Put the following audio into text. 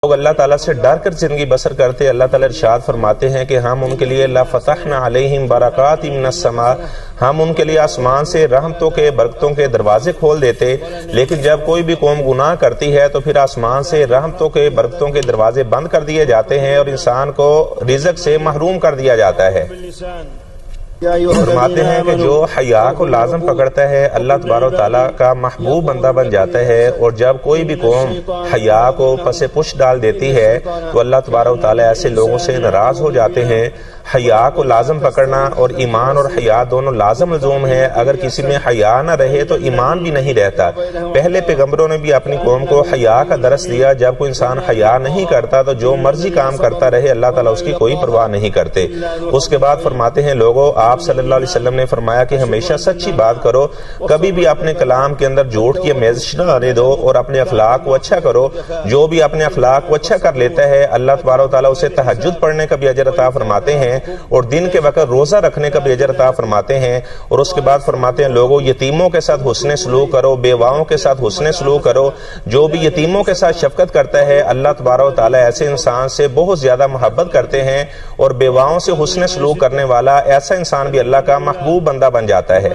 لوگ اللہ تعالیٰ سے ڈر کر زندگی بسر کرتے، اللہ تعالیٰ ارشاد فرماتے ہیں کہ ہم ان کے لیے لَفَتَحْنَا عَلَيْهِمْ بَرَكَاتٍ مِّنَ السَّمَاءِ، ہم ان کے لیے آسمان سے رحمتوں کے برکتوں کے دروازے کھول دیتے، لیکن جب کوئی بھی قوم گناہ کرتی ہے تو پھر آسمان سے رحمتوں کے برکتوں کے دروازے بند کر دیے جاتے ہیں اور انسان کو رزق سے محروم کر دیا جاتا ہے۔ فرماتے ہیں کہ جو حیا کو لازم پکڑتا ہے اللہ تبارک و تعالیٰ کا محبوب بندہ بن جاتا ہے، اور جب کوئی بھی قوم حیا کو پس پش ڈال دیتی ہے تو اللہ تبارک و تعالیٰ ایسے لوگوں سے ناراض ہو جاتے ہیں۔ حیا کو لازم پکڑنا اور ایمان اور حیا دونوں لازم لزوم ہے، اگر کسی میں حیا نہ رہے تو ایمان بھی نہیں رہتا۔ پہلے پیغمبروں نے بھی اپنی قوم کو حیا کا درس دیا، جب کوئی انسان حیا نہیں کرتا تو جو مرضی کام کرتا رہے اللہ تعالیٰ اس کی کوئی پرواہ نہیں کرتے۔ اس کے بعد فرماتے ہیں لوگوں، آپ صلی اللہ علیہ وسلم نے فرمایا کہ ہمیشہ سچی بات کرو، کبھی بھی اپنے کلام کے اندر جھوٹ کی آمیزش نہ آنے دو، اور اپنے اخلاق کو اچھا کرو۔ جو بھی اپنے اخلاق کو اچھا کر لیتا ہے اللہ تبارک و تعالیٰ اسے تہجد پڑھنے کا بھی اجر عطا فرماتے ہیں، اور دن کے وقت روزہ رکھنے کا بھی اجر عطا فرماتے ہیں۔ اور اس کے بعد فرماتے ہیں لوگوں، یتیموں کے ساتھ حسن سلوک کرو، بیواؤں کے ساتھ حسن سلوک کرو۔ جو بھی یتیموں کے ساتھ شفقت کرتا ہے اللہ تبارک و تعالیٰ ایسے انسان سے بہت زیادہ محبت کرتے ہیں، اور بیواؤں سے حسن سلوک کرنے والا ایسا انسان بھی اللہ کا محبوب بندہ بن جاتا ہے۔